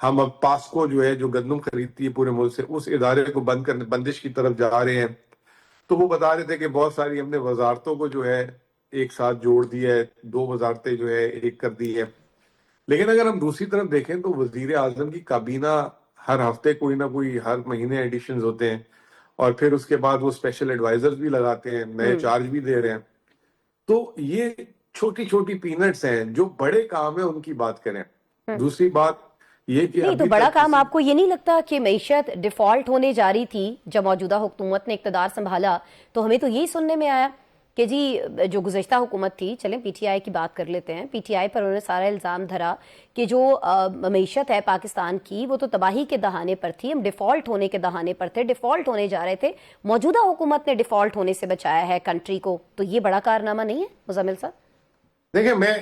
ہم اب پاسکو جو ہے جو گندم خریدتی ہے پورے ملک سے، اس ادارے کو بند کرنے، بندش کی طرف جا رہے ہیں. تو وہ بتا رہے تھے کہ بہت ساری ہم نے وزارتوں کو جو ہے ایک ساتھ جوڑ دیا ہے، 2 وزارتیں جو ہے ایک کر دی ہے. لیکن اگر ہم دوسری طرف دیکھیں تو وزیر اعظم کی کابینہ ہر ہفتے کوئی نہ کوئی، ہر مہینے ایڈیشنز ہوتے ہیں، اور پھر اس کے بعد وہ اسپیشل ایڈوائزرز بھی لگاتے ہیں، نئے چارج بھی دے رہے ہیں. تو یہ چھوٹی چھوٹی پینٹس ہیں، جو بڑے کام ہیں ان کی بات کریں. دوسری بات یہ کہ نہیں تو ابھی بڑا تک کام آپ کو یہ نہیں لگتا کہ معیشت ڈیفالٹ ہونے جا رہی تھی جب موجودہ حکومت نے اقتدار سنبھالا؟ تو ہمیں تو یہی سننے میں آیا کہ جی جو گزشتہ حکومت تھی، چلیں پی ٹی آئی کی بات کر لیتے ہیں، پی ٹی آئی پر انہوں نے سارا الزام دھرا کہ جو معیشت ہے پاکستان کی وہ تو تباہی کے دہانے پر تھی، ہم ڈیفالٹ ہونے کے دہانے پر تھے، ڈیفالٹ ہونے جا رہے تھے. موجودہ حکومت نے ڈیفالٹ ہونے سے بچایا ہے کنٹری کو، تو یہ بڑا کارنامہ نہیں ہے مزمل صاحب؟ دیکھیں، میں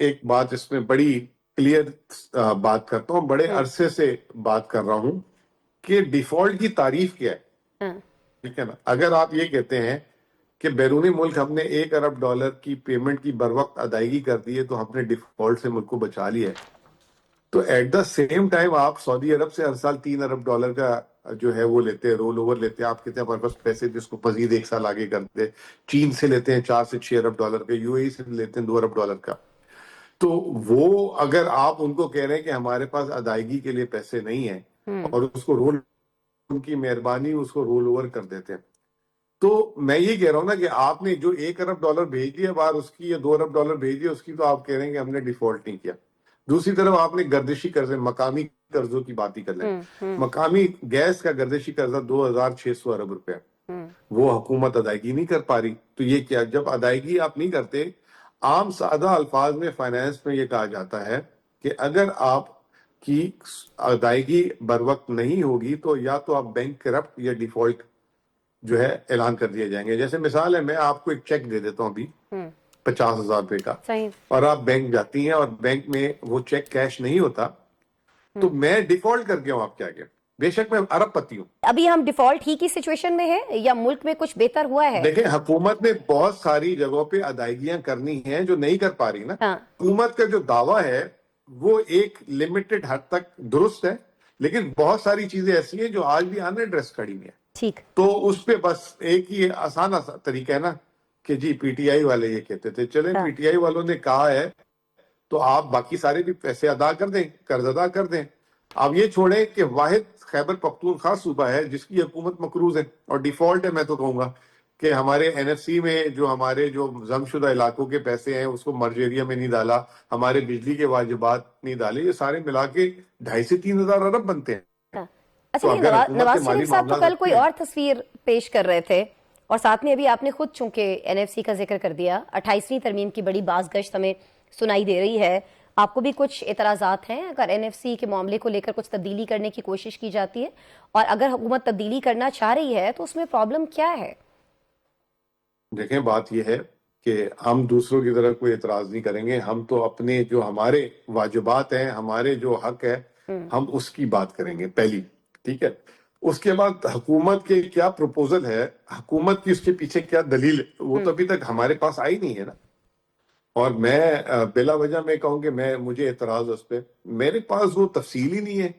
ایک بات اس میں بڑی کلیئر بات کرتا ہوں، بڑے عرصے سے بات کر رہا ہوں کہ ڈیفالٹ کی تعریف کیا ہے. ٹھیک ہے نا؟ اگر آپ یہ کہتے ہیں کہ بیرونی ملک ہم نے $1 ارب کی پیمنٹ کی بر وقت ادائیگی کر دی ہے تو ہم نے ڈیفالٹ سے ملک کو بچا لیا ہے، تو ایٹ دا سیم ٹائم آپ سعودی عرب سے ہر سال $3 ارب کا جو ہے وہ لیتے ہیں، رول اوور لیتے ہیں. آپ کہتے ہیں ہمارے پاس پیسے جس کو مزید 1 سال آگے کر دے. چین سے لیتے ہیں 4 سے 6 ارب ڈالر کا، UAE سے لیتے ہیں $2 ارب کا. تو وہ اگر آپ ان کو کہہ رہے ہیں کہ ہمارے پاس ادائیگی کے لیے پیسے نہیں ہیں اور اس کو رول، ان کی مہربانی اس کو رول اوور کر دیتے ہیں، تو میں یہ کہہ رہا ہوں نا کہ آپ نے جو $1 ارب بھیج دیا باہر اس کی، یا $2 ارب بھیج دیا اس کی، تو آپ کہہ رہے ہیں کہ ہم نے ڈیفالٹ نہیں کیا. دوسری طرف آپ نے گردشی قرضے، مقامی قرضوں کی بات ہی کر لیں. مقامی گیس کا گردشی قرضہ 2600 ارب روپے، وہ حکومت ادائیگی نہیں کر پا رہی. تو یہ کیا، جب ادائیگی آپ نہیں کرتے، عام سادہ الفاظ میں فائنانس میں یہ کہا جاتا ہے کہ اگر آپ کی ادائیگی بر وقت نہیں ہوگی تو یا تو آپ بینک کرپٹ یا ڈیفالٹ جو ہے اعلان کر دیے جائیں گے. جیسے مثال ہے، میں آپ کو ایک چیک دے دیتا ہوں ابھی $50,000 کا، صحیح. اور آپ بینک جاتی ہیں اور بینک میں وہ چیک کیش نہیں ہوتا، تو میں ڈیفالٹ کر گیا ہوں آپ کے آگے، بے شک میں ارب پتی ہوں. ابھی ہم ڈیفالٹ ہی کی سچویشن میں ہیں یا ملک میں کچھ بہتر ہوا ہے؟ دیکھیں، حکومت نے بہت ساری جگہوں پہ ادائیگیاں کرنی ہیں جو نہیں کر پا رہی نا. حکومت کا جو دعویٰ ہے وہ ایک لمیٹڈ حد تک درست ہے، لیکن بہت ساری چیزیں ایسی ہیں جو آج بھی ان ایڈریس کھڑی ہوئی ہیں. ٹھیک. تو اس پہ بس ایک ہی آسان طریقہ ہے نا کہ جی پی ٹی آئی والے یہ کہتے تھے، چلیں پی ٹی آئی والوں نے کہا ہے تو آپ باقی سارے بھی پیسے ادا کر دیں، قرض ادا کر دیں. آپ یہ چھوڑیں کہ واحد خیبر پختونخوا صوبہ ہے جس کی حکومت مقروض ہے اور ڈیفالٹ ہے. میں تو کہوں گا کہ ہمارے NFC میں جو ہمارے جو ضم شدہ علاقوں کے پیسے ہیں اس کو مرج ایریا میں نہیں ڈالا، ہمارے بجلی کے واجبات نہیں ڈالے، یہ سارے ملا کے 2.5 سے 3 ہزار ارب بنتے ہیں. اچھا، نواز شریف صاحب تو کل کوئی اور تصویر پیش کر رہے تھے، اور ساتھ میں ابھی آپ نے خود چونکہ NFC کا ذکر کر دیا، 28ویں ترمیم کی بڑی باز گشت ہمیں سنائی دے رہی ہے. آپ کو بھی کچھ اعتراضات ہیں اگر NFC کے معاملے کو لے کر کچھ تبدیلی کرنے کی کوشش کی جاتی ہے؟ اور اگر حکومت تبدیلی کرنا چاہ رہی ہے تو اس میں پرابلم کیا ہے؟ دیکھیں، بات یہ ہے کہ ہم دوسروں کی طرف کوئی اعتراض نہیں کریں گے. ہم تو اپنے جو ہمارے واجبات ہیں، ہمارے جو حق ہے، ہم اس کی بات کریں گے پہلی. ٹھیک ہے؟ اس کے بعد حکومت کے کیا پروپوزل ہے، حکومت کی اس کے پیچھے کیا دلیل ہے، وہ تو ابھی تک ہمارے پاس آئی نہیں ہے نا. اور میں بلا وجہ میں کہوں کہ مجھے اعتراض اس پہ، میرے پاس وہ تفصیل ہی نہیں ہے.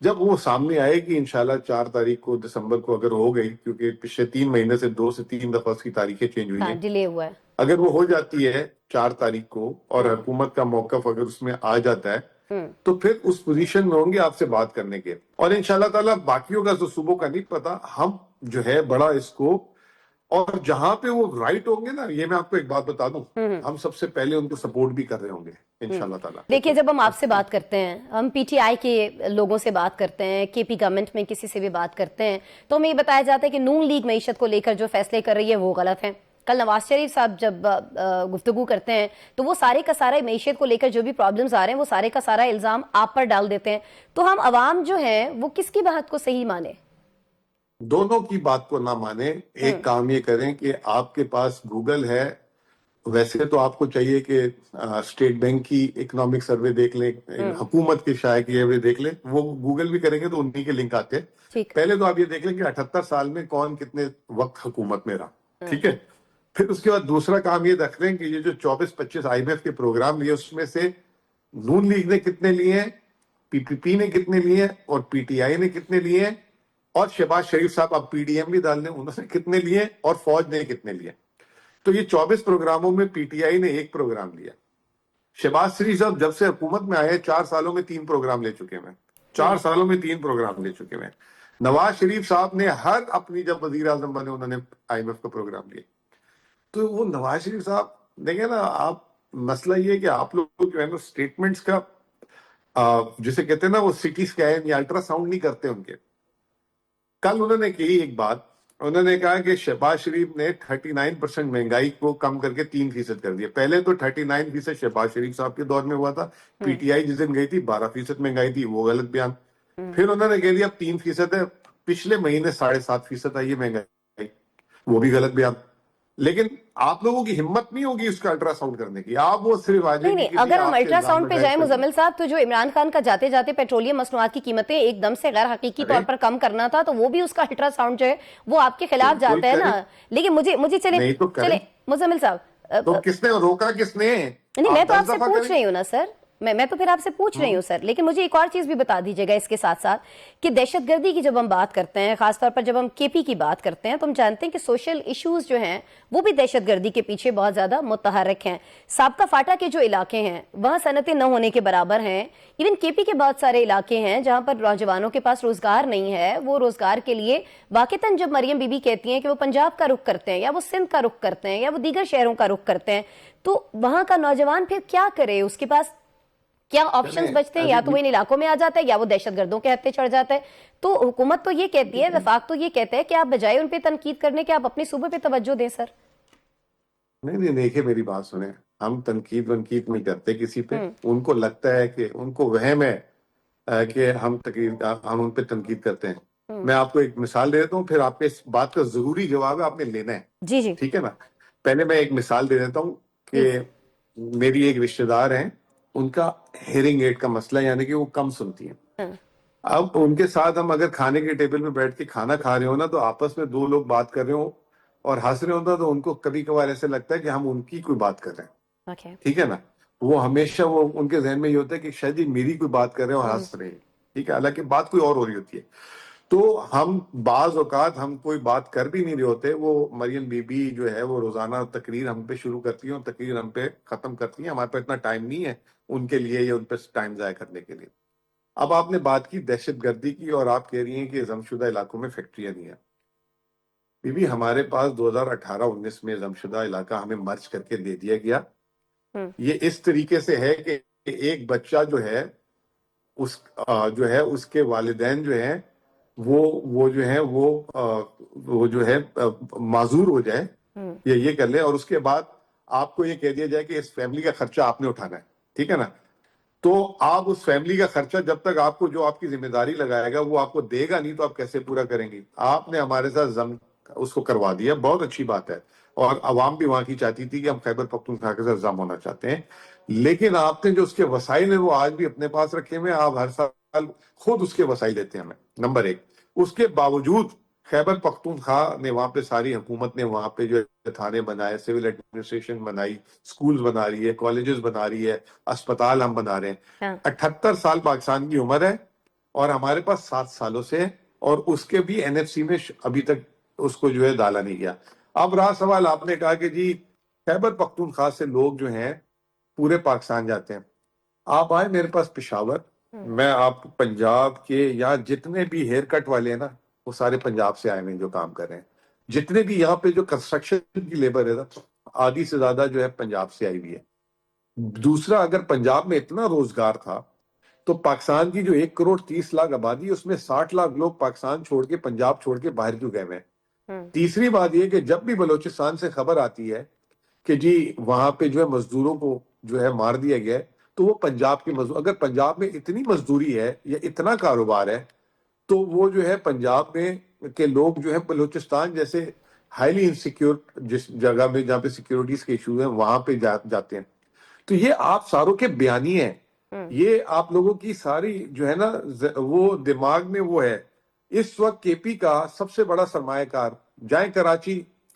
جب وہ سامنے آئے گی انشاءاللہ 4 تاریخ کو دسمبر کو، اگر ہو گئی، کیونکہ پچھلے 3 مہینے سے 2 سے 3 دفعہ اس کی تاریخیں چینج ہوئی ہیں، ڈیلے ہوا ہے، اگر وہ ہو جاتی ہے 4 تاریخ کو اور حکومت کا موقف اگر اس میں آ جاتا ہے تو پھر اس پوزیشن میں ہوں گے آپ سے بات کرنے کے. اور انشاءاللہ تعالیٰ باقیوں کا تو صوبوں کا نہیں پتا، ہم جو ہے بڑا اس کو، اور جہاں پہ وہ رائٹ ہوں گے نا، یہ میں آپ کو ایک بات بتا دوں، ہم سب سے پہلے ان کو سپورٹ بھی کر رہے ہوں گے انشاءاللہ تعالیٰ. دیکھیے، جب ہم آپ سے بات کرتے ہیں، ہم PTI کے لوگوں سے بات کرتے ہیں، KP گورنمنٹ میں کسی سے بھی بات کرتے ہیں، تو ہمیں یہ بتایا جاتا ہے کہ نون لیگ معیشت کو لے کر جو فیصلے کر رہی ہے وہ غلط ہیں. کل نواز شریف صاحب جب گفتگو کرتے ہیں تو وہ سارے کا سارا معیشت کو لے کر جو بھی پرابلمز آ رہے ہیں وہ سارے کا سارا الزام آپ پر ڈال دیتے ہیں. تو ہم عوام جو ہیں وہ کس کی بات کو صحیح مانے؟ دونوں کی بات کو نہ مانیں. ایک کام یہ کریں کہ آپ کے پاس گوگل ہے، ویسے تو آپ کو چاہیے کہ اسٹیٹ بینک کی اکنامک سروے دیکھ لیں، حکومت کے شائع کیے ہوئے دیکھ لیں، وہ گوگل بھی کریں گے تو انہی کے لنک آتے ہیں. پہلے تو آپ یہ دیکھ لیں کہ 78 سال میں کون کتنے وقت حکومت میں رہا. ٹھیک ہے؟ پھر اس کے بعد دوسرا کام یہ رکھ لیں کہ یہ جو 24-25 IMF کے پروگرام لیے اس میں سے نون لیگ نے کتنے لیے ہیں پی پی پی نے کتنے لیے ہیں اور پی ٹی آئی نے کتنے لیے ہیں, اور شہباز شریف صاحب اب پی ڈی ایم بھی ڈال دیں, انہوں نے کتنے لیے اور فوج نے کتنے لیے. تو یہ 24 پروگراموں میں پی ٹی آئی نے ایک پروگرام لیا. شہباز شریف صاحب جب سے حکومت میں آئے 4 سالوں میں 3 پروگرام لے چکے ہیں, 4 سالوں میں 3 پروگرام لے چکے ہیں. نواز شریف صاحب نے ہر اپنی جب وزیر اعظم بنے انہوں نے آئی ایم ایف کا پروگرام لیا. تو وہ نواز شریف صاحب دیکھیں نا, آپ مسئلہ یہ ہے کہ آپ لوگ جو ہے نا اسٹیٹمنٹس کا جسے کہتے ہیں نا وہ سٹی اسکین یا الٹرا ساؤنڈ نہیں کرتے ان کے. کل انہوں نے کہی ایک بات, انہوں نے کہا کہ شہباز شریف نے 39% مہنگائی کو کم کر کے 3% کر دیا. پہلے تو 39% شہباز شریف صاحب کے دور میں ہوا تھا, پی ٹی آئی جس دن گئی تھی 12% مہنگائی تھی, وہ غلط بیان. پھر انہوں نے کہہ دیا اب 3% ہے, پچھلے مہینے 7.5% آئی ہے مہنگائی, وہ بھی غلط بیان. لیکن آپ لوگوں کی ہمت نہیں ہوگی اس کا الٹرا ساؤنڈ کرنے کی, آپ وہ صرف آ جائیں گے. نہیں, اگر ہم الٹرا ساؤنڈ پہ جائیں مزمل صاحب, تو جو عمران خان کا جاتے جاتے پیٹرولیم مصنوعات کی قیمتیں ایک دم سے غیر حقیقی طور پر کم کرنا تھا, تو وہ بھی اس کا الٹرا ساؤنڈ جو ہے وہ آپ کے خلاف جاتا ہے نا. لیکن مجھے چلے مزمل صاحب, تو کس نے روکا, کس نے؟ نہیں, میں تو آپ سے پوچھ رہی ہوں نا سر, میں تو پھر آپ سے پوچھ رہی ہوں سر. لیکن مجھے ایک اور چیز بھی بتا دیجیے گا اس کے ساتھ ساتھ کہ دہشت گردی کی جب ہم بات کرتے ہیں, خاص طور پر جب ہم کے پی کی بات کرتے ہیں, تو ہم جانتے ہیں کہ سوشل ایشوز جو ہیں وہ بھی دہشت گردی کے پیچھے بہت زیادہ متحرک ہیں. سابقہ فاٹا کے جو علاقے ہیں وہاں صنعتیں نہ ہونے کے برابر ہیں. ایون کے پی کے بہت سارے علاقے ہیں جہاں پر نوجوانوں کے پاس روزگار نہیں ہے. وہ روزگار کے لیے واقعتاً جب مریم بی بی کہتی ہیں کہ وہ پنجاب کا رخ کرتے ہیں یا وہ سندھ کا رخ کرتے ہیں یا وہ دیگر شہروں کا رخ کرتے ہیں, تو وہاں کا نوجوان پھر کیا کرے؟ اس کے پاس کیا آپشنز بچتے ہیں؟ یا تو وہ ان علاقوں میں آ جاتا ہے یا وہ دہشت گردوں کے ہتھے چڑھ جاتا ہے. تو حکومت تو یہ کہتی ہے, وفاق تو یہ کہتا ہے کہ آپ بجائے ان پہ تنقید کرنے کے آپ اپنے صوبے پہ توجہ دیں سر. نہیں, دیکھیں میری بات سنیں, ہم تنقید نہیں کرتے کسی پہ. ان کو لگتا ہے کہ ان کو وہم ہے کہ ہم ان پہ تنقید کرتے ہیں. میں آپ کو ایک مثال دے دیتا ہوں, پھر آپ کے اس بات کا ضروری جواب ہے, آپ نے لینا ہے. جی ٹھیک ہے نا. پہلے میں ایک مثال دے دیتا ہوں کہ میری ایک رشتہ دار ہیں, ان کا ہیئرنگ ایڈ کا مسئلہ, یعنی کہ وہ کم سنتی ہیں. اب ان کے ساتھ ہم اگر کھانے کے ٹیبل پہ بیٹھ کے کھانا کھا رہے ہو نا, تو آپس میں 2 لوگ بات کر رہے ہو اور ہنس رہے ہوتا, تو ان کو کبھی کبھار ایسے لگتا ہے کہ ہم ان کی کوئی بات کر رہے ہیں. ٹھیک ہے نا. وہ ہمیشہ وہ ان کے ذہن میں یہ ہوتا ہے کہ شاید یہ میری کوئی بات کر رہے ہیں اور ہنس رہے ہیں. ٹھیک ہے, حالانکہ بات کوئی اور ہو رہی ہوتی ہے. تو ہم بعض اوقات ہم کوئی بات کر بھی نہیں رہے ہوتے. وہ مریم بی بی جو ہے وہ روزانہ تقریر ہم پہ شروع کرتی ہیں اور تقریر ہم پہ ختم کرتی ہیں. ہمارے پاس اتنا ٹائم نہیں ہے ان کے لیے یا ان پہ ٹائم ضائع کرنے کے لیے. اب آپ نے بات کی دہشت گردی کی, اور آپ کہہ رہی ہیں کہ ضم شدہ علاقوں میں فیکٹریاں نہیں ہیں. بی بی, ہمارے پاس 2018-19 میں ضم شدہ علاقہ ہمیں مرج کر کے دے دیا گیا. یہ اس طریقے سے ہے کہ ایک بچہ جو ہے اس کے والدین جو ہیں وہ جو ہے وہ جو ہے معذور ہو جائے یا یہ کر لے, اور اس کے بعد آپ کو یہ کہہ دیا جائے کہ اس فیملی کا خرچہ آپ نے اٹھانا ہے. ٹھیک ہے نا. تو آپ اس فیملی کا خرچہ جب تک آپ کو جو آپ کی ذمہ داری لگائے گا وہ آپ کو دے گا نہیں, تو آپ کیسے پورا کریں گی؟ آپ نے ہمارے ساتھ اس کو کروا دیا, بہت اچھی بات ہے, اور عوام بھی وہاں کی چاہتی تھی کہ ہم خیبر پختونخوا کے ساتھ ضم ہونا چاہتے ہیں. لیکن آپ نے جو اس کے وسائل ہیں وہ آج بھی اپنے پاس رکھے ہوئے ہیں. آپ ہر سال خود اس کے وسائل دیتے ہیں ہمیں, نمبر 1. اس کے باوجود خیبر پختونخوا نے وہاں پہ ساری حکومت نے وہاں پہ جو تھانے بنائے, سول ایڈمنسٹریشن بنائی, سکولز بنا رہی ہے, کالجز بنا رہی ہے, اسپتال ہم بنا رہے ہیں. 78 سال پاکستان کی عمر ہے اور ہمارے پاس 7 سالوں سے ہے, اور اس کے بھی این ایف سی میں ابھی تک اس کو جو ہے ڈالا نہیں گیا. اب رہا سوال, آپ نے کہا کہ جی خیبر پختونخوا سے لوگ جو ہیں پورے پاکستان جاتے ہیں. آپ آئے میرے پاس پشاور, میں آپ پنجاب کے یا جتنے بھی ہیئر کٹ والے ہیں نا وہ سارے پنجاب سے آئے ہوئے ہیں جو کام کر رہے ہیں. جتنے بھی یہاں پہ جو کنسٹرکشن کی لیبر ہے نا آدھی سے زیادہ جو ہے پنجاب سے آئی ہوئی ہے. دوسرا, اگر پنجاب میں اتنا روزگار تھا تو پاکستان کی جو 1,30,00,000 آبادی, اس میں 60 لاکھ لوگ پاکستان چھوڑ کے, پنجاب چھوڑ کے باہر کیوں گئے ہوئے ہیں؟ تیسری بات یہ کہ جب بھی بلوچستان سے خبر آتی ہے کہ جی وہاں پہ جو ہے مزدوروں کو جو ہے مار دیا گیا ہے, تو وہ پنجاب کے مزدور, اگر پنجاب میں اتنی مزدوری ہے یا اتنا کاروبار ہے تو وہ جو ہے پنجاب میں کے لوگ جو ہے بلوچستان جیسے ہائیلی انسیکیور جس جگہ میں جہاں پہ سیکیورٹیز کے ایشو ہیں وہاں پہ جاتے ہیں. تو یہ آپ ساروں کے بیانی ہیں, یہ آپ لوگوں کی ساری جو ہے نا وہ دماغ میں وہ ہے. اس وقت کے پی کا سب سے بڑا سرمایہ کار, جائیں کراچی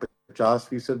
50%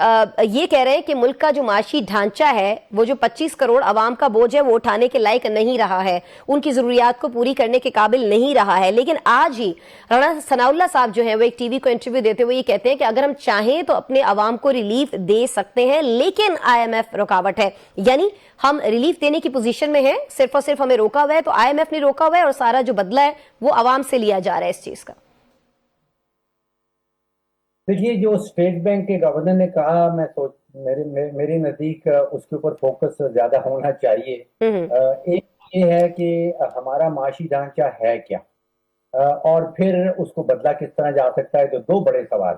یہ کہہ رہے ہیں کہ ملک کا جو معاشی ڈھانچہ ہے وہ جو 25 کروڑ عوام کا بوجھ ہے وہ اٹھانے کے لائق نہیں رہا ہے، ان کی ضروریات کو پوری کرنے کے قابل نہیں رہا ہے. لیکن آج ہی رانا ثناء اللہ صاحب جو ہیں وہ ایک ٹی وی کو انٹرویو دیتے ہوئے یہ کہتے ہیں کہ اگر ہم چاہیں تو اپنے عوام کو ریلیف دے سکتے ہیں، لیکن آئی ایم ایف رکاوٹ ہے. یعنی ہم ریلیف دینے کی پوزیشن میں ہیں، صرف اور صرف ہمیں روکا ہوا ہے، تو آئی ایم ایف نے روکا ہوا ہے اور سارا جو بدلہ ہے وہ عوام سے لیا جا رہا ہے اس چیز کا. دیکھیے، جو اسٹیٹ بینک کے گورنر نے کہا، میرے نزدیک اس کے اوپر فوکس زیادہ ہونا چاہیے. ایک یہ ہے کہ ہمارا معاشی ڈھانچہ ہے کیا، اور پھر اس کو بدلا کس طرح جا سکتا ہے. تو دو بڑے سوال.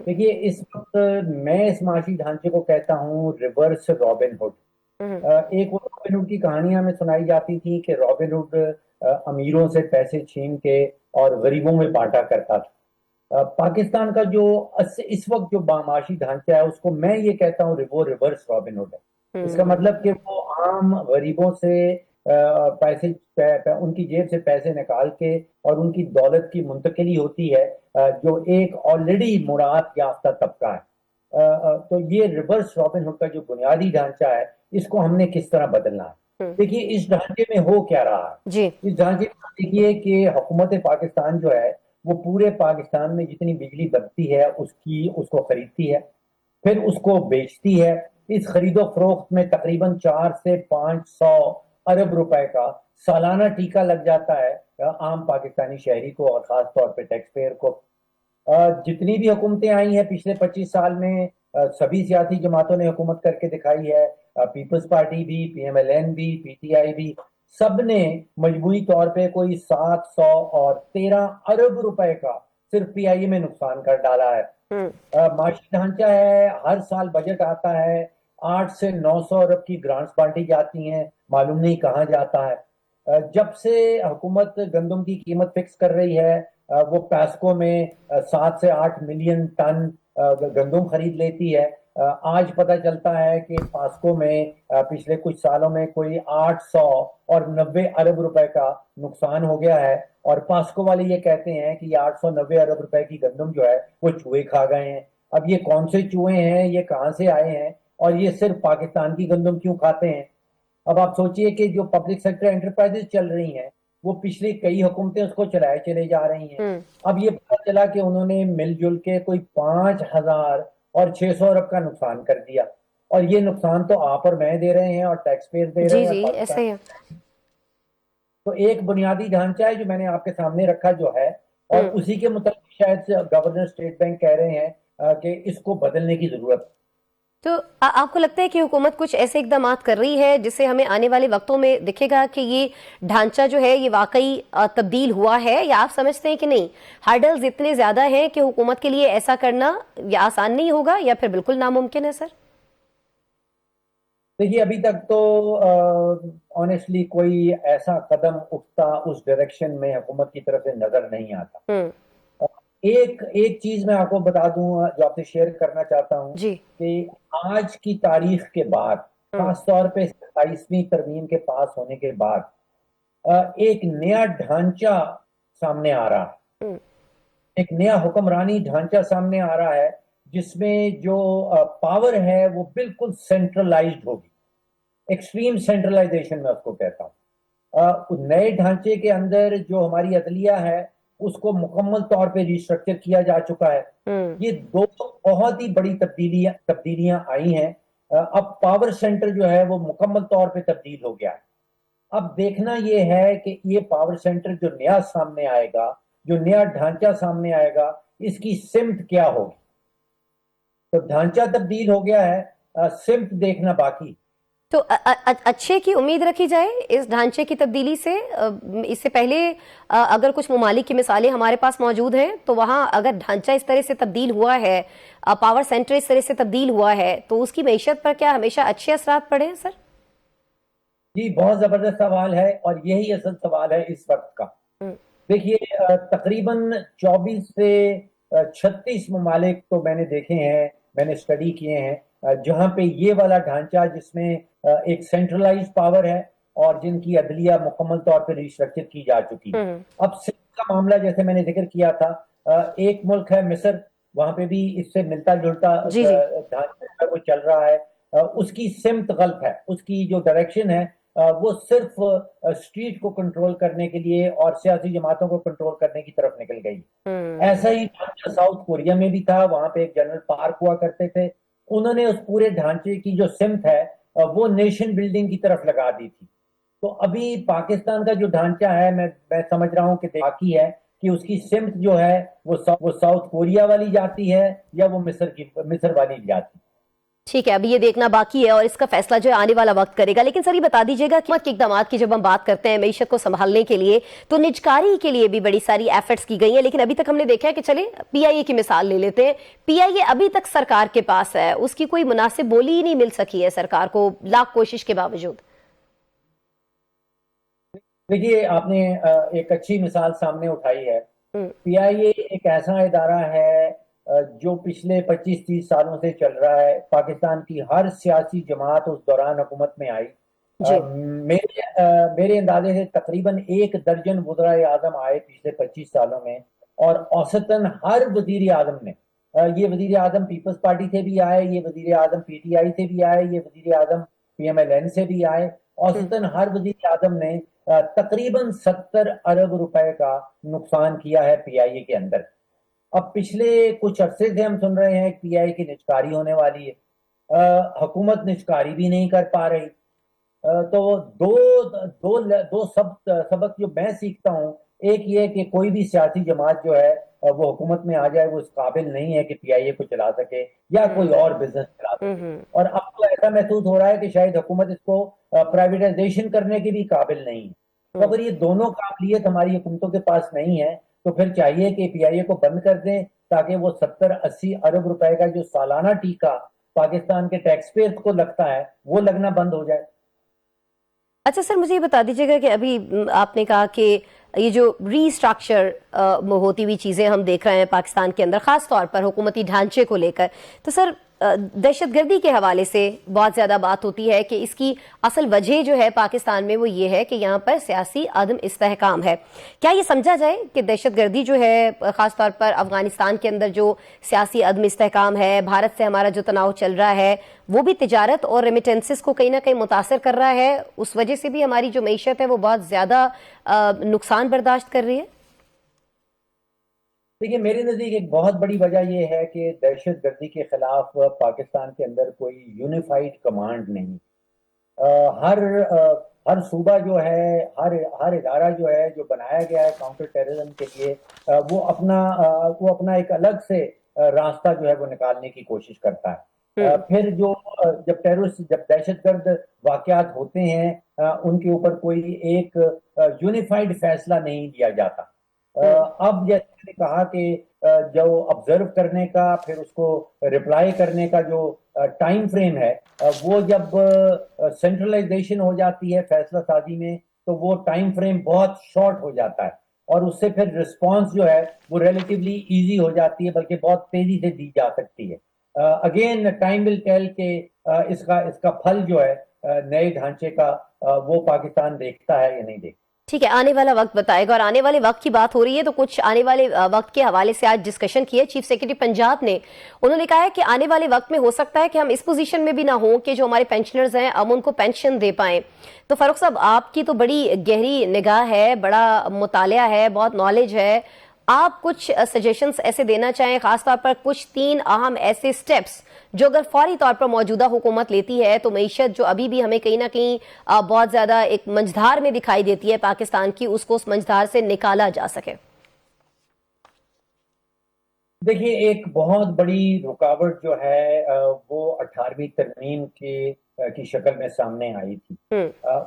دیکھیے، اس وقت میں اس معاشی ڈھانچے کو کہتا ہوں ریورس رابن ہوڈ. ایک وہ رابن ہوڈ کی کہانیاں ہمیں سنائی جاتی تھی کہ رابن ہوڈ امیروں سے پیسے چھین کے اور غریبوں میں بانٹا کرتا تھا. پاکستان کا جو اس وقت جو معاشی ڈھانچہ ہے اس کو میں یہ کہتا ہوں وہ ریورس رابن ہوڈ ہے. اس کا مطلب کہ وہ عام غریبوں سے پیسے، ان کی جیب سے پیسے نکال کے اور ان کی دولت کی منتقلی ہوتی ہے جو ایک آلریڈی مراد یافتہ طبقہ ہے. تو یہ ریورس رابن ہوڈ کا جو بنیادی ڈھانچہ ہے اس کو ہم نے کس طرح بدلنا ہے. دیکھیے، اس ڈھانچے میں ہو کیا رہا ہے. اس ڈھانچے میں دیکھیے کہ حکومت پاکستان جو ہے وہ پورے پاکستان میں جتنی بجلی بنتی ہے اس کو خریدتی ہے، پھر اس کو بیچتی ہے. اس خرید و فروخت میں تقریباً 400 سے 500 ارب روپے کا سالانہ ٹیکہ لگ جاتا ہے عام پاکستانی شہری کو، اور خاص طور پہ ٹیکس پیئر کو. جتنی بھی حکومتیں آئی ہیں پچھلے 25 سال میں، سبھی سیاسی جماعتوں نے حکومت کر کے دکھائی ہے. پیپلز پارٹی بھی، پی ایم ایل این بھی، پی ٹی آئی بھی، سب نے مجموعی طور پہ کوئی 713 ارب روپے کا صرف پی آئی اے میں نقصان کر ڈالا ہے. معاشی ڈھانچہ ہے، ہر سال بجٹ آتا ہے، 800 سے 900 ارب کی گرانٹس بانٹی جاتی ہیں، معلوم نہیں کہاں جاتا ہے. جب سے حکومت گندم کی قیمت فکس کر رہی ہے، وہ پیسکو میں 7 سے 8 ملین ٹن گندم خرید لیتی ہے. آج پتہ چلتا ہے کہ پاسکو میں پچھلے کچھ سالوں میں کوئی 890 ارب روپے کا نقصان ہو گیا ہے، اور پاسکو والے یہ کہتے ہیں کہ یہ 890 ارب روپے کی گندم جو ہے وہ چوہے کھا گئے ہیں. اب یہ کون سے چوہے ہیں، یہ کہاں سے آئے ہیں، اور یہ صرف پاکستان کی گندم کیوں کھاتے ہیں؟ اب آپ سوچئے کہ جو پبلک سیکٹر انٹرپرائزز چل رہی ہیں وہ پچھلی کئی حکومتیں اس کو چلائے چلے جا رہی ہیں. اب یہ پتہ چلا کہ انہوں نے مل جل کے کوئی 5000 اور 600 ارب کا نقصان کر دیا، اور یہ نقصان تو آپ اور میں دے رہے ہیں اور ٹیکس پیئر دے رہے ہیں. ایسا ہی ہے. تو ایک بنیادی ڈھانچہ ہے جو میں نے آپ کے سامنے رکھا جو ہے، اور اسی کے مطابق شاید گورنر اسٹیٹ بینک کہہ رہے ہیں کہ اس کو بدلنے کی ضرورت. تو آپ کو لگتا ہے کہ حکومت کچھ ایسے اقدامات کر رہی ہے جس سے ہمیں آنے والے وقتوں میں دکھے گا کہ یہ ڈھانچہ جو ہے یہ واقعی تبدیل ہوا ہے، یا آپ سمجھتے ہیں کہ نہیں، ہارڈلز اتنے زیادہ ہیں کہ حکومت کے لیے ایسا کرنا یا آسان نہیں ہوگا یا پھر بالکل ناممکن ہے؟ سر دیکھیے، ابھی تک تو آنیسٹلی کوئی ایسا قدم اٹھتا اس ڈائریکشن میں حکومت کی طرف سے نظر نہیں آتا. ایک چیز میں آپ کو بتا دوں جو آپ سے شیئر کرنا چاہتا ہوں کہ آج کی تاریخ کے بعد، خاص طور پہ 27ویں ترمیم کے پاس ہونے کے بعد، ایک نیا ڈھانچہ سامنے آ رہا ہے، ایک نیا حکمرانی ڈھانچہ سامنے آ رہا ہے جس میں جو پاور ہے وہ بالکل سینٹرلائزڈ ہوگی. ایکسٹریم سینٹرلائزیشن میں اس کو کہتا ہوں. نئے ڈھانچے کے اندر جو ہماری عدلیہ ہے اس کو مکمل طور پہ ریسٹرکچر کیا جا چکا ہے. یہ دو بہت ہی بڑی تبدیلیاں آئی ہیں. اب پاور سینٹر جو ہے وہ مکمل طور پہ تبدیل ہو گیا ہے. اب دیکھنا یہ ہے کہ یہ پاور سینٹر جو نیا سامنے آئے گا، جو نیا ڈھانچہ سامنے آئے گا، اس کی سمت کیا ہوگی. تو ڈھانچہ تبدیل ہو گیا ہے، سمت دیکھنا باقی. تو اچھے کی امید رکھی جائے اس ڈھانچے کی تبدیلی سے. اس سے پہلے اگر کچھ ممالک کی مثالیں ہمارے پاس موجود ہیں تو وہاں اگر ڈھانچہ اس طرح سے تبدیل ہوا ہے، پاور سینٹر اس طرح سے تبدیل ہوا ہے، تو اس کی معیشت پر کیا ہمیشہ اچھے اثرات پڑے ہیں؟ سر جی، بہت زبردست سوال ہے، اور یہی اصل سوال ہے اس وقت کا. دیکھیے، تقریباً 24 سے 36 ممالک تو میں نے دیکھے ہیں، میں نے اسٹڈی کیے ہیں، جہاں پہ یہ والا ڈھانچہ جس میں ایک سینٹرلائز پاور ہے اور جن کی عدلیہ مکمل طور پہ ریسٹرکچر کی جا چکی ہے. اب صرف کا معاملہ جیسے میں نے ذکر کیا تھا، ایک ملک ہے مصر وہاں پہ بھی اس سے ملتا جلتا جی جی ڈھانچہ وہ چل رہا ہے. اس کی سمت غلط ہے, اس کی جو ڈائریکشن ہے وہ صرف اسٹریٹ کو کنٹرول کرنے کے لیے اور سیاسی جماعتوں کو کنٹرول کرنے کی طرف نکل گئی. ایسا ہی ڈھانچہ ساؤتھ کوریا میں بھی تھا, وہاں پہ ایک جنرل پارک ہوا کرتے تھے, انہوں نے اس پورے ڈھانچے کی جو سمت ہے وہ نیشن بلڈنگ کی طرف لگا دی تھی. تو ابھی پاکستان کا جو ڈھانچہ ہے میں سمجھ رہا ہوں کہ باقی ہے کہ اس کی سمت جو ہے وہ ساؤتھ کوریا والی جاتی ہے یا وہ مصر والی جاتی ہے. ٹھیک ہے, ابھی یہ دیکھنا باقی ہے اور اس کا فیصلہ جو ہے آنے والا وقت کرے گا. لیکن سر یہ بتا دیجیے گا کہ اقدامات کی جب ہم بات کرتے ہیں معیشت کو سنبھالنے کے لیے تو نجکاری کے لیے بھی بڑی ساری ایفرٹس کی گئی ہیں, لیکن ابھی تک ہم نے دیکھا ہے کہ چلے پی آئی اے کی مثال لے لیتے ہیں, پی آئی اے ابھی تک سرکار کے پاس ہے, اس کی کوئی مناسب بولی ہی نہیں مل سکی ہے سرکار کو لاکھ کوشش کے باوجود. دیکھیے آپ نے ایک اچھی مثال سامنے اٹھائی ہے. پی آئی اے ایک ایسا ادارہ ہے جو پچھلے 25-30 سالوں سے چل رہا ہے. پاکستان کی ہر سیاسی جماعت اس دوران حکومت میں آئی. میرے اندازے سے تقریباً 1 درجن وزرائے اعظم آئے پچھلے 25 سالوں میں, اور اوسطاً ہر وزیر اعظم نے, یہ وزیر اعظم پیپلز پارٹی سے بھی آئے, یہ وزیر اعظم پی ٹی آئی سے بھی آئے, یہ وزیر اعظم پی ایم ایل این سے بھی آئے, اوسطاً ہر وزیر اعظم نے تقریباً 70 ارب روپے کا نقصان کیا ہے پی آئی اے کے اندر. اب پچھلے کچھ عرصے سے ہم سن رہے ہیں کہ پی آئی اے کی نجکاری ہونے والی ہے. حکومت نجکاری بھی نہیں کر پا رہی. تو دو سبق جو میں سیکھتا ہوں, ایک یہ کہ کوئی بھی سیاسی جماعت جو ہے وہ حکومت میں آ جائے وہ اس قابل نہیں ہے کہ پی آئی اے کو چلا سکے یا کوئی اور بزنس چلا سکے. اور اب تو ایسا محسوس ہو رہا ہے کہ شاید حکومت اس کو پرائیویٹائزیشن کرنے کے بھی قابل نہیں ہے. تو اگر یہ دونوں قابلیت ہماری حکومتوں کے پاس نہیں ہے تو پھر چاہیے کہ پی آئی اے کو بند کر دیں تاکہ وہ 70-80 ارب روپے کا جو سالانہ ٹیکہ پاکستان کے ٹیکس پیئر کو لگتا ہے وہ لگنا بند ہو جائے. اچھا سر, مجھے یہ بتا دیجیے گا کہ ابھی آپ نے کہا کہ یہ جو ری اسٹرکچر ہوتی ہوئی چیزیں ہم دیکھ رہے ہیں پاکستان کے اندر, خاص طور پر حکومتی ڈھانچے کو لے کر, تو سر دہشت گردی کے حوالے سے بہت زیادہ بات ہوتی ہے کہ اس کی اصل وجہ جو ہے پاکستان میں وہ یہ ہے کہ یہاں پر سیاسی عدم استحکام ہے. کیا یہ سمجھا جائے کہ دہشت گردی جو ہے خاص طور پر افغانستان کے اندر جو سیاسی عدم استحکام ہے, بھارت سے ہمارا جو تناؤ چل رہا ہے, وہ بھی تجارت اور ریمیٹنسز کو کہیں نہ کہیں متاثر کر رہا ہے, اس وجہ سے بھی ہماری جو معیشت ہے وہ بہت زیادہ نقصان برداشت کر رہی ہے؟ دیکھیے میرے نزدیک ایک بہت بڑی وجہ یہ ہے کہ دہشت گردی کے خلاف پاکستان کے اندر کوئی یونیفائڈ کمانڈ نہیں. ہر صوبہ جو ہے, ہر ادارہ جو ہے جو بنایا گیا ہے کاؤنٹر ٹیررزم کے لیے, وہ اپنا ایک الگ سے راستہ جو ہے وہ نکالنے کی کوشش کرتا ہے. پھر جب دہشت گرد واقعات ہوتے ہیں ان کے اوپر کوئی ایک یونیفائڈ فیصلہ نہیں لیا جاتا. اب جیسے میں نے کہا کہ جو آبزرو کرنے کا پھر اس کو رپلائی کرنے کا جو ٹائم فریم ہے وہ جب سینٹرلائزیشن ہو جاتی ہے فیصلہ سازی میں تو وہ ٹائم فریم بہت شارٹ ہو جاتا ہے, اور اس سے پھر رسپانس جو ہے وہ ریلیٹیولی ایزی ہو جاتی ہے, بلکہ بہت تیزی سے دی جا سکتی ہے. اگین ٹائم ول ٹیل کہ اس کا پھل جو ہے نئے ڈھانچے کا وہ پاکستان دیکھتا ہے یا نہیں دیکھتا. ٹھیک ہے, آنے والا وقت بتائے گا. اور آنے والے وقت کی بات ہو رہی ہے تو کچھ آنے والے وقت کے حوالے سے آج ڈسکشن کی ہے چیف سیکرٹری پنجاب نے. انہوں نے کہا ہے کہ آنے والے وقت میں ہو سکتا ہے کہ ہم اس پوزیشن میں بھی نہ ہوں کہ جو ہمارے پینشنرز ہیں ہم ان کو پینشن دے پائیں. تو فاروق صاحب, آپ کی تو بڑی گہری نگاہ ہے, بڑا مطالعہ ہے, بہت نالج ہے, آپ کچھ سجیشنز ایسے دینا چاہیں, خاص طور پر کچھ 3 اہم ایسے سٹیپس جو اگر فوری طور پر موجودہ حکومت لیتی ہے تو معیشت جو ابھی بھی ہمیں کہیں نہ کہیں بہت زیادہ ایک منجھدار میں دکھائی دیتی ہے پاکستان کی, اس کو اس منجھدار سے نکالا جا سکے. دیکھیے ایک بہت بڑی رکاوٹ جو ہے وہ 18ویں ترمیم کی شکل میں سامنے آئی تھی.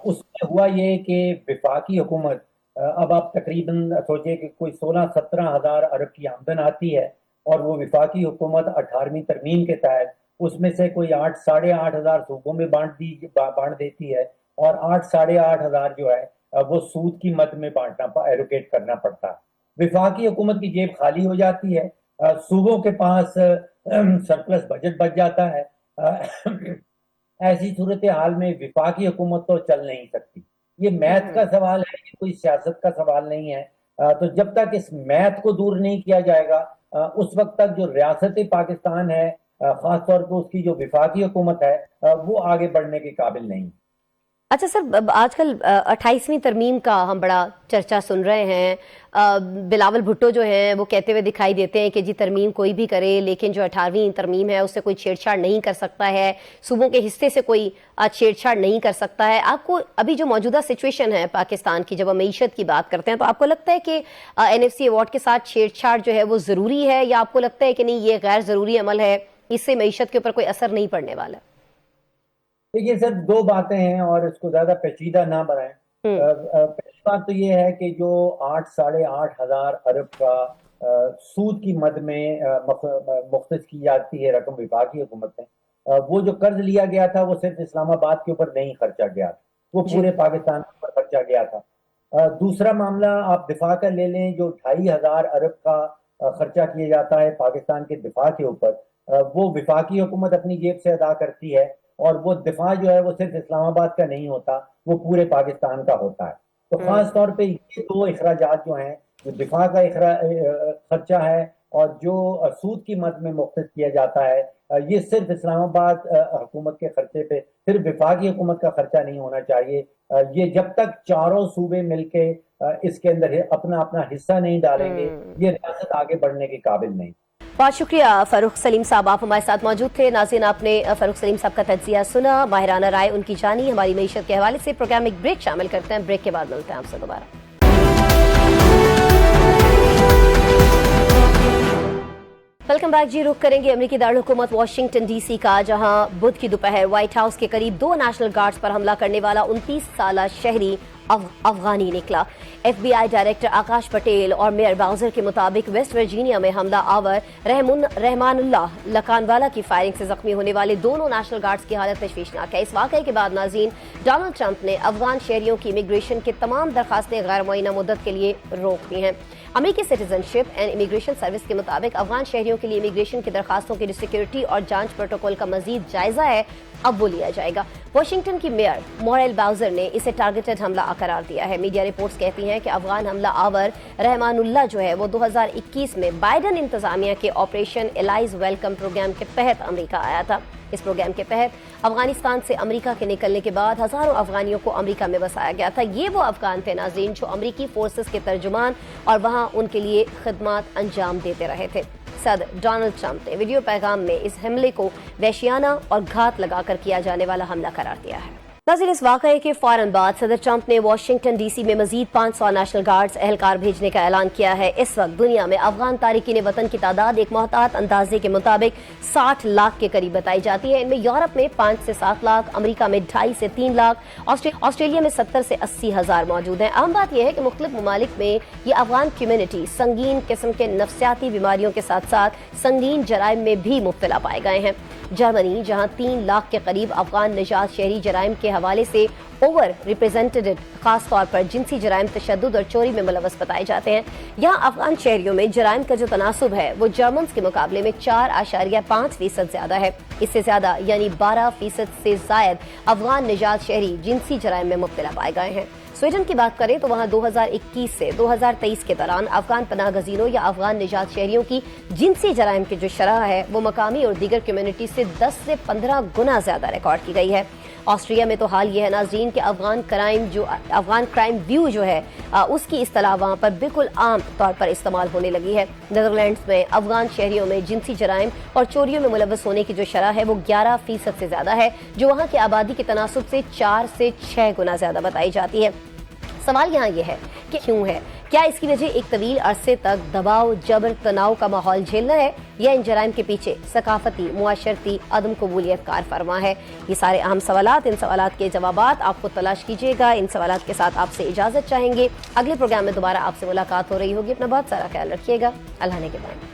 اس میں ہوا یہ کہ وفاقی حکومت, اب آپ تقریباً سوچیں کہ کوئی 16-17 ہزار ارب کی آمدن آتی ہے, اور وہ وفاقی حکومت 18ویں ترمیم کے تحت اس میں سے کوئی 8-8.5 ہزار صوبوں میں بانٹ دیتی ہے, اور 8-8.5 ہزار جو ہے وہ سود کی مد میں ایلوکیٹ کرنا پڑتا ہے. وفاقی حکومت کی جیب خالی ہو جاتی ہے, صوبوں کے پاس سرپلس بجٹ بچ جاتا ہے. ایسی صورتحال میں وفاقی حکومت تو چل نہیں سکتی. یہ میتھ کا سوال ہے, یہ کوئی سیاست کا سوال نہیں ہے. تو جب تک اس میتھ کو دور نہیں کیا جائے گا اس وقت تک جو ریاست پاکستان ہے، خاص طور پہ اس کی جو وفاقی حکومت ہے، وہ آگے بڑھنے کے قابل نہیں۔ اچھا سر، آج کل 28ویں ترمیم کا ہم بڑا چرچا سن رہے ہیں۔ بلاول بھٹو جو ہیں وہ کہتے ہوئے دکھائی دیتے ہیں کہ جی ترمیم کوئی بھی کرے لیکن جو 18ویں ترمیم ہے اس سے کوئی چھیڑ چھاڑ نہیں کر سکتا ہے، صوبوں کے حصے سے کوئی چھیڑ چھاڑ نہیں کر سکتا ہے۔ آپ کو ابھی جو موجودہ سچویشن ہے پاکستان کی، جب ہم معیشت کی بات کرتے ہیں، تو آپ کو لگتا ہے کہ NFC ایوارڈ کے ساتھ چھیڑ چھاڑ جو ہے وہ ضروری ہے، یا آپ کو لگتا ہے کہ نہیں یہ غیر ضروری عمل ہے، اس سے معیشت کے اوپر کوئی اثر نہیں پڑنے والا؟ دیکھیے سر، دو باتیں ہیں اور اس کو زیادہ پیچیدہ نہ بنائیں۔ پہلی بات تو یہ ہے کہ جو 8,800 ارب کا سود کی مد میں مختص کی جاتی ہے رقم وفاقی حکومت میں، وہ جو قرض لیا گیا تھا وہ صرف اسلام آباد کے اوپر نہیں خرچا گیا تھا، وہ پورے پاکستان کے اوپر خرچا گیا تھا۔ دوسرا معاملہ آپ دفاع کا لے لیں، جو 2,500 ارب کا خرچہ کیا جاتا ہے پاکستان کے دفاع کے اوپر، وہ وفاقی حکومت اپنی جیب سے ادا کرتی ہے، اور وہ دفاع جو ہے وہ صرف اسلام آباد کا نہیں ہوتا، وہ پورے پاکستان کا ہوتا ہے۔ تو خاص طور پہ یہ دو اخراجات جو ہیں، جو دفاع کا خرچہ ہے اور جو سود کی مد میں مختص کیا جاتا ہے، یہ صرف اسلام آباد حکومت کے خرچے پہ، صرف وفاقی حکومت کا خرچہ نہیں ہونا چاہیے۔ یہ جب تک چاروں صوبے مل کے اس کے اندر اپنا اپنا حصہ نہیں ڈالیں گے، یہ ریاست آگے بڑھنے کے قابل نہیں۔ بہت شکریہ فاروق سلیم صاحب، آپ ہمارے ساتھ موجود تھے۔ ناظرین، آپ نے فاروق سلیم صاحب کا تجزیہ سنا، ماہرانہ رائے ان کی جانی۔ ہماری معیشت کے حوالے سے پروگرام ایک بریک شامل کرتے ہیں، بریک کے بعد ملتے ہیں آپ سے دوبارہ۔ ویلکم بیک جی، رخ کریں گے امریکی دارالحکومت واشنگٹن ڈی سی کا، جہاں بدھ کی دوپہر وائٹ ہاؤس کے قریب 2 نیشنل گارڈز پر حملہ کرنے والا 29 سالہ شہری افغانی نکلا۔ FBI ڈائریکٹر آکاش پٹیل اور میئر باؤزر کے مطابق ویسٹ ورجینیا میں حملہ آور رحمان اللہ لکانوالا کی فائرنگ سے زخمی ہونے والے دونوں نیشنل گارڈز کی حالت تشویشناک ہے۔ اس واقعے کے بعد ناظرین، ڈونلڈ ٹرمپ نے افغان شہریوں کی امیگریشن کے تمام درخواستیں غیر معینہ مدت کے لیے روک دی ہیں۔ امریکی citizen ship and immigration service کے مطابق افغان شہریوں کے لیے امیگریشن کی درخواستوں کی جو سیکیورٹی اور جانچ پروٹوکول کا مزید جائزہ ہے، اب وہ لیا جائے گا۔ واشنگٹن کی میئر مورل باؤزر نے اسے ٹارگیٹڈ حملہ قرار دیا ہے۔ میڈیا رپورٹس کہتی ہیں کہ افغان حملہ آور رحمان اللہ جو ہے وہ 2021 میں بائیڈن انتظامیہ کے آپریشن الائز ویلکم پروگرام کے تحت امریکہ آیا تھا۔ اس پروگرام کے تحت افغانستان سے امریکہ کے نکلنے کے بعد ہزاروں افغانیوں کو امریکہ میں بسایا گیا تھا۔ یہ وہ افغان تھے ناظرین جو امریکی فورسز کے ترجمان اور وہاں ان کے لیے خدمات انجام دیتے رہے تھے۔ صدر ڈونلڈ ٹرمپ نے ویڈیو پیغام میں اس حملے کو وحشیانہ اور گھات لگا کر کیا جانے والا حملہ قرار دیا ہے۔ ناظرین، اس واقعے کے فوراً بعد صدر ٹرمپ نے واشنگٹن ڈی سی میں مزید 500 نیشنل گارڈز اہلکار بھیجنے کا اعلان کیا ہے۔ اس وقت دنیا میں افغان تارکین وطن کی تعداد ایک محتاط اندازے کے مطابق 60 لاکھ کے قریب بتائی جاتی ہے۔ ان میں یورپ میں 5 سے 7 لاکھ، امریکہ میں 2.5 سے 3 لاکھ، آسٹریلیا میں 70 سے 80 ہزار موجود ہیں۔ اہم بات یہ ہے کہ مختلف ممالک میں یہ افغان کمیونٹی سنگین قسم کے نفسیاتی بیماریوں کے ساتھ ساتھ سنگین جرائم میں بھی مبتلا پائے گئے ہیں۔ جرمنی، جہاں 3 لاکھ کے قریب افغان نژاد شہری جرائم کے حوالے سے اوور ریپرزینٹڈ، خاص طور پر جنسی جرائم، تشدد اور چوری میں ملوث بتائے جاتے ہیں۔ یہاں افغان شہریوں میں جرائم کا جو تناسب ہے وہ جرمنز کے مقابلے میں 4.5% زیادہ ہے۔ اس سے زیادہ یعنی 12% سے زائد افغان نژاد شہری جنسی جرائم میں مبتلا پائے گئے ہیں۔ سویڈن کی بات کریں تو وہاں 2021 سے 2023 کے دوران افغان پناہ گزینوں یا افغان نژاد شہریوں کی جنسی جرائم کی جو شرح ہے وہ مقامی اور دیگر کمیونٹی سے 10 سے 15 گنا زیادہ ریکارڈ کی گئی ہے۔ آسٹریا میں تو حال یہ ہے ناظرین کہ افغان کرائم ویو جو ہے اس کی اصطلاح وہاں پر بالکل عام طور پر استعمال ہونے لگی ہے۔ نیدرلینڈز میں افغان شہریوں میں جنسی جرائم اور چوریوں میں ملوث ہونے کی جو شرح ہے وہ 11% سے زیادہ ہے، جو وہاں کی آبادی کے تناسب سے 4 سے 6 گنا زیادہ بتائی جاتی ہے۔ سوال یہاں یہ ہے کہ کیوں ہے؟ کیا اس کی وجہ ایک طویل عرصے تک دباؤ، جبر، تناؤ کا ماحول جھیلنا ہے، یا ان جرائم کے پیچھے ثقافتی، معاشرتی عدم قبولیت کار فرما ہے؟ یہ سارے اہم سوالات، ان سوالات کے جوابات آپ کو تلاش کیجیے گا۔ ان سوالات کے ساتھ آپ سے اجازت چاہیں گے۔ اگلے پروگرام میں دوبارہ آپ سے ملاقات ہو رہی ہوگی۔ اپنا بہت سارا خیال رکھیے گا۔ اللہ نے کے بعد